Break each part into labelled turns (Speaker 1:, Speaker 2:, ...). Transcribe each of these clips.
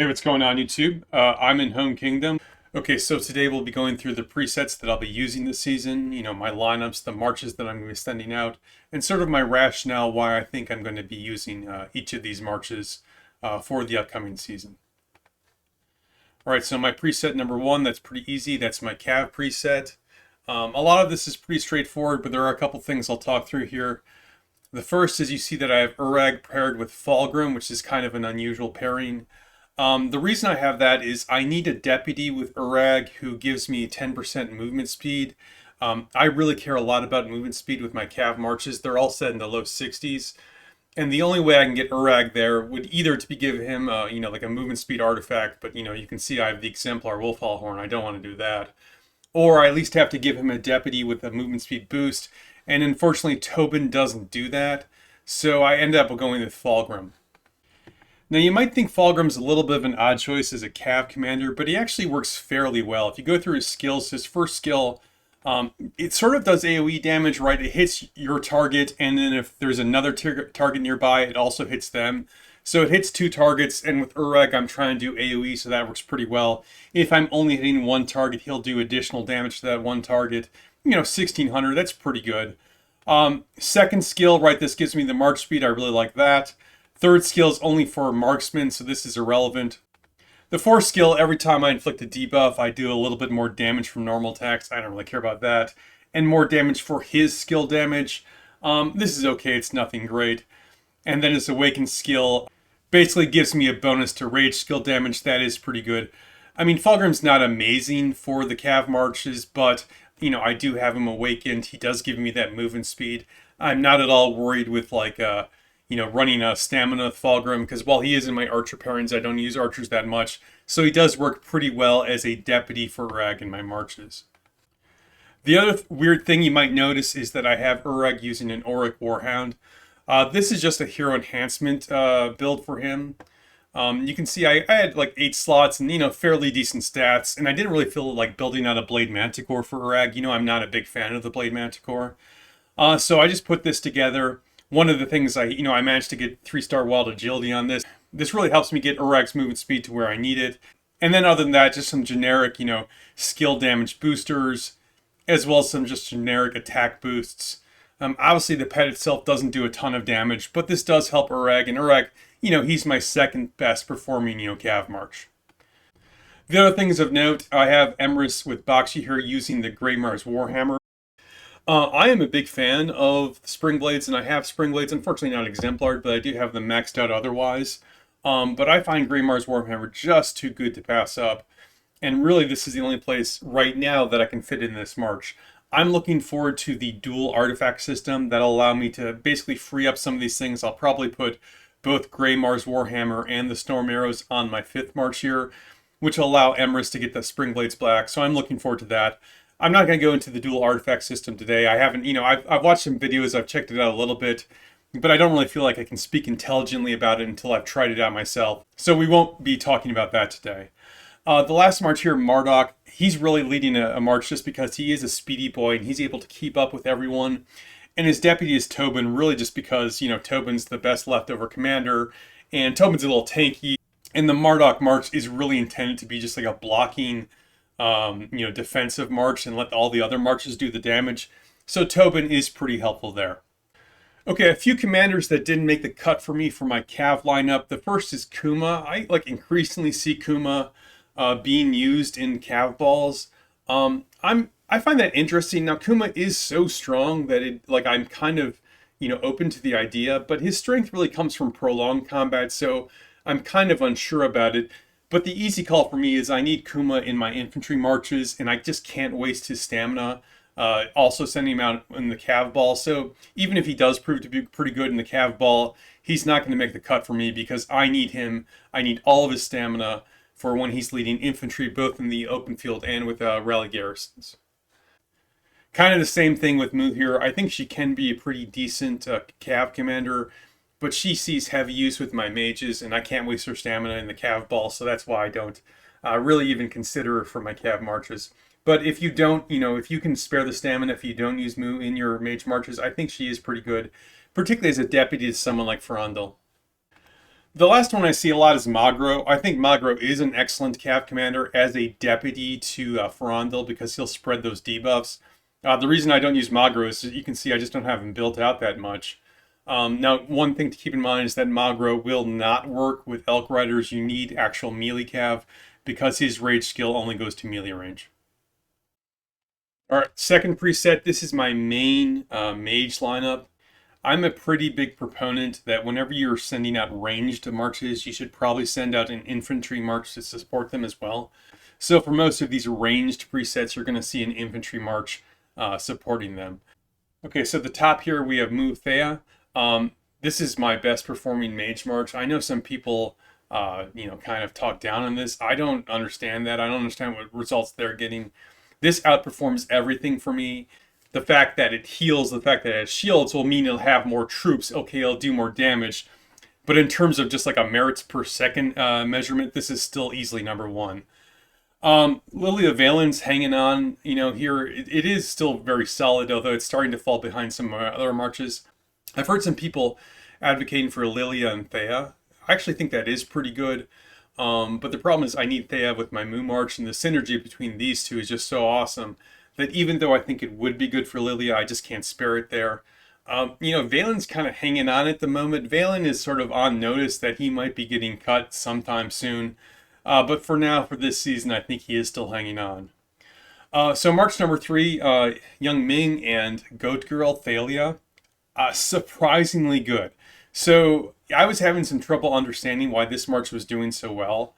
Speaker 1: Hey, what's going on YouTube? I'm in Home Kingdom. Okay, so today we'll be going through the presets that I'll be using this season, my lineups, the marches that I'm going to be sending out, and sort of my rationale why I think I'm going to be using each of these marches for the upcoming season. All right, so my preset number one, that's pretty easy. That's my Cav preset. A lot of this is pretty straightforward, but there are a couple things I'll talk through here. The first is you see that I have Urag paired with Fulgrim, which is kind of an unusual pairing. The reason I have that is I need a deputy with Urag who gives me 10% movement speed. I really care a lot about movement speed with my Cav marches. They're all set in the low 60s. And the only way I can get Urag there would either to be give him, like a movement speed artifact, but you can see I have the Exemplar Wolfhall Horn. I don't want to do that. Or I at least have to give him a deputy with a movement speed boost. And unfortunately, Tobin doesn't do that. So I end up going with Fulgrim. Now, you might think Fulgrim's a little bit of an odd choice as a Cav commander, but he actually works fairly well. If you go through his skills, his first skill, it sort of does AoE damage, right? It hits your target, and then if there's another target nearby, it also hits them. So it hits two targets, and with Urag, I'm trying to do AoE, so that works pretty well. If I'm only hitting one target, he'll do additional damage to that one target. 1600, that's pretty good. Second skill, right, this gives me the march speed. I really like that. Third skill is only for marksmen, so this is irrelevant. The fourth skill, every time I inflict a debuff, I do a little bit more damage from normal attacks. I don't really care about that. And more damage for his skill damage. This is okay, it's nothing great. And then his awakened skill basically gives me a bonus to rage skill damage. That is pretty good. I mean, Fulgrim's not amazing for the Cav marches, but, I do have him awakened. He does give me that movement speed. I'm not at all worried with, running a stamina Fulgrim, because while he is in my archer pairings, I don't use archers that much. So he does work pretty well as a deputy for Urag in my marches. The other weird thing you might notice is that I have Urag using an Auric Warhound. This is just a hero enhancement build for him. You can see I had like 8 slots and, fairly decent stats. And I didn't really feel like building out a Blade Manticore for Urag. I'm not a big fan of the Blade Manticore. So I just put this together. One of the things I managed to get 3-star Wild Agility on this. This really helps me get Urag's movement speed to where I need it. And then other than that, just some generic, skill damage boosters, as well as some just generic attack boosts. Obviously, the pet itself doesn't do a ton of damage, but this does help Urag. And Urag, he's my second best performing, Cav March. The other things of note, I have Emrys with Bakshi here using the Greymar's Warhammer. I am a big fan of Spring Blades, and I have Spring Blades. Unfortunately, not Exemplar, but I do have them maxed out otherwise. But I find Greymar's Warhammer just too good to pass up. And really, this is the only place right now that I can fit in this march. I'm looking forward to the dual artifact system that'll allow me to basically free up some of these things. I'll probably put both Greymar's Warhammer and the Storm Arrows on my 5th march here, which will allow Emrys to get the Spring Blades black. So I'm looking forward to that. I'm not going to go into the dual artifact system today. I haven't, I've watched some videos, I've checked it out a little bit, but I don't really feel like I can speak intelligently about it until I've tried it out myself. So we won't be talking about that today. The last march here, Marduk, he's really leading a march just because he is a speedy boy and he's able to keep up with everyone. And his deputy is Tobin, really just because, Tobin's the best leftover commander and Tobin's a little tanky. And the Marduk march is really intended to be just like a blocking defensive march and let all the other marches do the damage. So Tobin is pretty helpful there. Okay, a few commanders that didn't make the cut for me for my Cav lineup. The first is Kuma. I increasingly see Kuma being used in Cav balls. I find that interesting. Now Kuma is so strong that I'm kind of open to the idea, but his strength really comes from prolonged combat, so I'm kind of unsure about it. But the easy call for me is I need Kuma in my infantry marches, and I just can't waste his stamina. Also sending him out in the Cav ball. So even if he does prove to be pretty good in the Cav ball, he's not going to make the cut for me because I need him. I need all of his stamina for when he's leading infantry, both in the open field and with rally garrisons. Kind of the same thing with Mu here. I think she can be a pretty decent Cav commander, but she sees heavy use with my mages, and I can't waste her stamina in the Cav ball, so that's why I don't really even consider her for my Cav marches. But if you don't, if you can spare the stamina, if you don't use Mu in your mage marches, I think she is pretty good, particularly as a deputy to someone like Ferandal. The last one I see a lot is Magro. I think Magro is an excellent Cav commander as a deputy to Ferondil because he'll spread those debuffs. The reason I don't use Magro is you can see I just don't have him built out that much. Now, one thing to keep in mind is that Magro will not work with Elk Riders. You need actual melee Cav because his rage skill only goes to melee range. All right, second preset. This is my main mage lineup. I'm a pretty big proponent that whenever you're sending out ranged marches, you should probably send out an infantry march to support them as well. So for most of these ranged presets, you're going to see an infantry march supporting them. Okay, so at the top here we have Mu Thea. This is my best performing mage march. I know some people, kind of talk down on this. I don't understand that. I don't understand what results they're getting. This outperforms everything for me. The fact that it heals, the fact that it has shields will mean it'll have more troops. Okay, it'll do more damage. But in terms of just like a merits per second measurement, this is still easily number one. Lily of Valen's hanging on, here. It is still very solid, although it's starting to fall behind some other marches. I've heard some people advocating for Lilia and Thea. I actually think that is pretty good. But the problem is I need Thea with my Moo March, and the synergy between these two is just so awesome that even though I think it would be good for Lilia, I just can't spare it there. Valen's kind of hanging on at the moment. Valen is sort of on notice that he might be getting cut sometime soon. But for now, for this season, I think he is still hanging on. So March number 3, Young Ming and Goat Girl Thalia. Surprisingly good. So I was having some trouble understanding why this march was doing so well.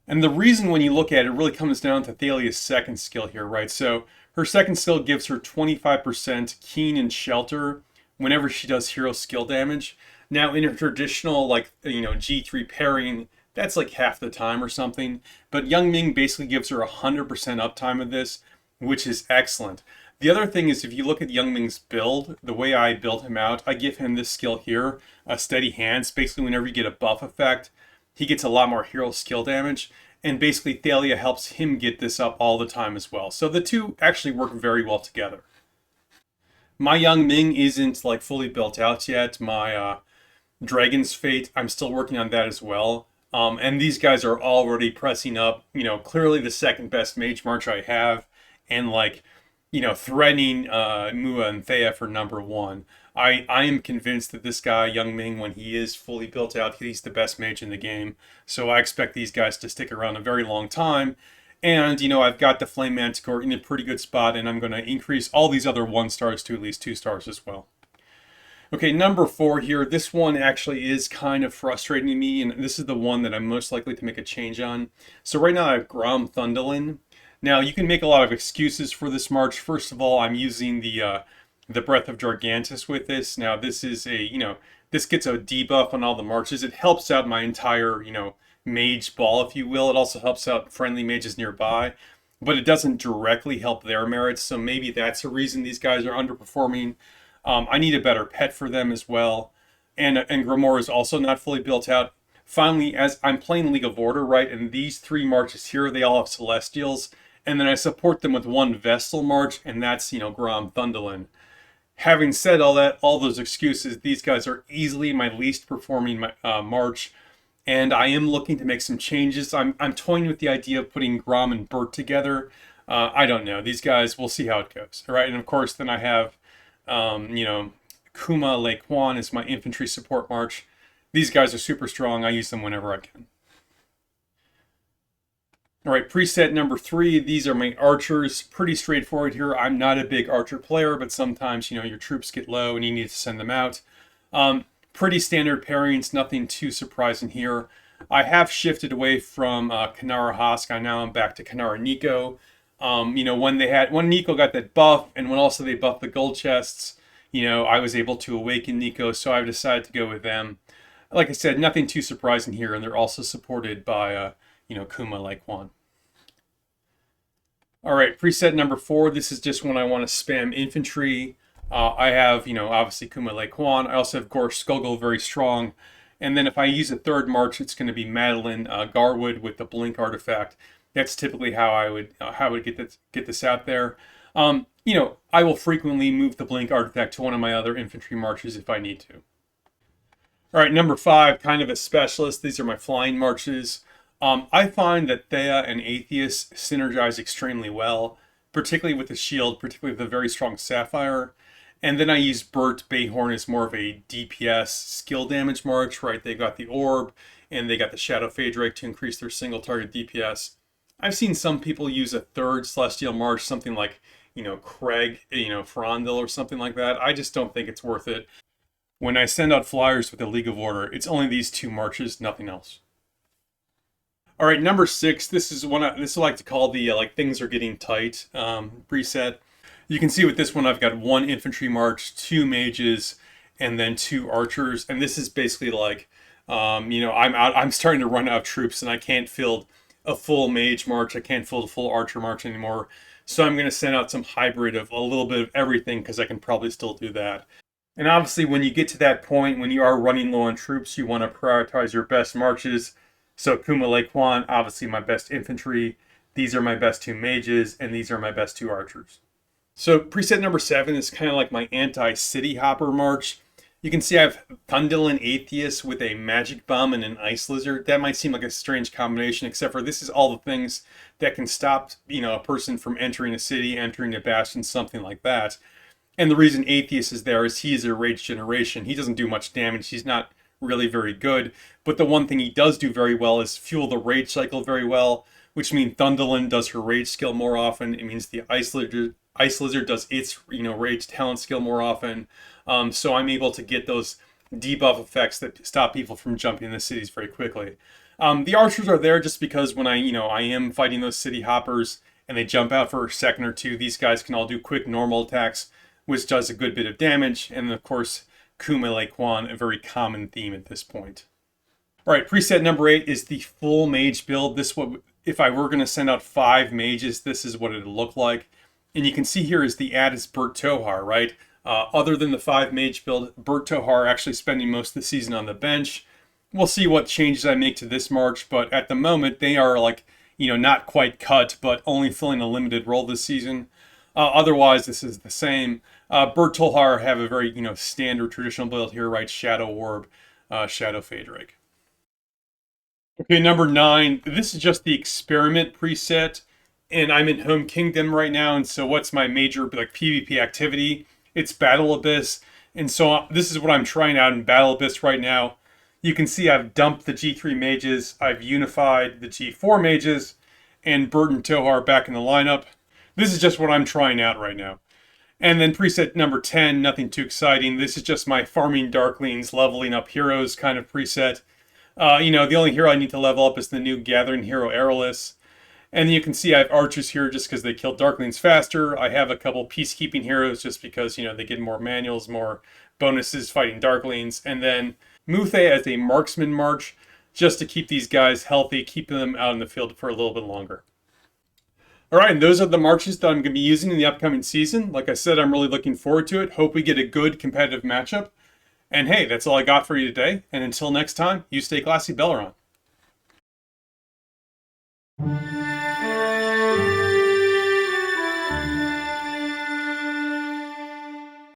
Speaker 1: And the reason when you look at it really comes down to Thalia's second skill here, right? So her second skill gives her 25% keen and shelter whenever she does hero skill damage. Now in her traditional G3 pairing, that's like half the time or something. But Young Ming basically gives her 100% uptime of this, which is excellent. The other thing is if you look at Young Ming's build, the way I build him out, I give him this skill here, a Steady Hands. Basically whenever you get a buff effect, he gets a lot more hero skill damage. And basically Thalia helps him get this up all the time as well. So the two actually work very well together. My Young Ming isn't like fully built out yet. My Dragon's Fate, I'm still working on that as well. And these guys are already pressing up, clearly the second best mage march I have. And threatening Mua and Thea for number one. I am convinced that this guy, Young Ming, when he is fully built out, he's the best mage in the game. So I expect these guys to stick around a very long time. And, I've got the Flame Manticore in a pretty good spot, and I'm going to increase all these other 1 stars to at least 2 stars as well. Okay, number 4 here. This one actually is kind of frustrating me, and this is the one that I'm most likely to make a change on. So right now I have Grom Thundolin. Now, you can make a lot of excuses for this march. First of all, I'm using the Breath of Gargantus with this. Now, this is this gets a debuff on all the marches. It helps out my entire, mage ball, if you will. It also helps out friendly mages nearby, but it doesn't directly help their merits, so maybe that's a reason these guys are underperforming. I need a better pet for them as well. And Grimoire is also not fully built out. Finally, as I'm playing League of Order, right, and these 3 marches here, they all have Celestials. And then I support them with 1 Vestal march, and that's, Grom Thundolin. Having said all that, all those excuses, these guys are easily my least performing march. And I am looking to make some changes. I'm toying with the idea of putting Grom and Bert together. I don't know. These guys, we'll see how it goes. All right, and of course, then I have, Kuma Lake Kwan is my infantry support march. These guys are super strong. I use them whenever I can. All right, preset number 3. These are my archers. Pretty straightforward here. I'm not a big archer player, but sometimes, your troops get low and you need to send them out. Pretty standard pairings, nothing too surprising here. I have shifted away from Kanara Hask. I now am back to Kanara Nico. When Nico got that buff, and when also they buffed the gold chests, I was able to awaken Nico, so I've decided to go with them. Like I said, nothing too surprising here, and they're also supported by, Kuma Lake Kwan. All right, preset number 4. This is just when I want to spam infantry. I have, obviously Kuma Lake Kwan. I also have Gorsh Skogul, very strong. And then if I use a 3rd march, it's going to be Madeline Garwood with the Blink artifact. That's typically how I would get this out there. I will frequently move the Blink artifact to one of my other infantry marches if I need to. All right, number 5, kind of a specialist. These are my flying marches. I find that Thea and Atheist synergize extremely well, particularly with the shield, particularly with the very strong Sapphire. And then I use Bert Bayhorn as more of a DPS skill damage march, right? They got the Orb and they got the Shadow Fade Drake to increase their single target DPS. I've seen some people use a third Celestial March, something like, Craig, Frondel or something like that. I just don't think it's worth it. When I send out flyers with the League of Order, it's only these 2 marches, nothing else. All right, number 6. This is one. This I like to call the like things are getting tight preset. You can see with this one, I've got 1 infantry march, 2 mages, and then 2 archers. And this is basically like, I'm starting to run out of troops, and I can't field a full mage march. I can't field a full archer march anymore. So I'm going to send out some hybrid of a little bit of everything because I can probably still do that. And obviously, when you get to that point, when you are running low on troops, you want to prioritize your best marches. So Kume Kwan, obviously my best infantry. These are my best 2 mages, and these are my best 2 archers. So preset number 7 is kind of like my anti-city hopper march. You can see I have Thundel Atheist with a magic bomb and an ice lizard. That might seem like a strange combination, except for this is all the things that can stop, a person from entering a city, entering a bastion, something like that. And the reason Atheist is there is he is a rage generation. He doesn't do much damage. He's not really very good. But the one thing he does do very well is fuel the rage cycle very well, which means Thunderlin does her rage skill more often. It means the Ice Lizard does its rage talent skill more often. So I'm able to get those debuff effects that stop people from jumping in the cities very quickly. The archers are there just because when I am fighting those city hoppers and they jump out for a second or two, these guys can all do quick normal attacks, which does a good bit of damage. And of course, Kume Kwan, a very common theme at this point. All right, preset number 8 is the full mage build. If I were going to send out 5 mages, this is what it would look like. And you can see here is the add is Bert Tohar, right? Other than the 5 mage build, Bert Tohar actually spending most of the season on the bench. We'll see what changes I make to this march, but at the moment they are like, not quite cut, but only filling a limited role this season. Otherwise, this is the same. Bert Tohar have a very, standard traditional build here, right? Shadow Orb, Shadow Fade Drake. Okay, number 9. This is just the experiment preset, and I'm in Home Kingdom right now, and so what's my major PvP activity? It's Battle Abyss, and so this is what I'm trying out in Battle Abyss right now. You can see I've dumped the G3 mages, I've unified the G4 mages, and Bert and Tohar back in the lineup. This is just what I'm trying out right now. And then preset number 10, nothing too exciting. This is just my farming Darklings, leveling up heroes kind of preset. The only hero I need to level up is the new Gathering Hero Aerolis. And you can see I have archers here just because they kill Darklings faster. I have a couple peacekeeping heroes just because, they get more manuals, more bonuses fighting Darklings. And then Muthe as a marksman march just to keep these guys healthy, keep them out in the field for a little bit longer. All right, and those are the marches that I'm going to be using in the upcoming season. Like I said, I'm really looking forward to it. Hope we get a good competitive matchup. And hey, that's all I got for you today. And until next time, you stay classy, Belleron.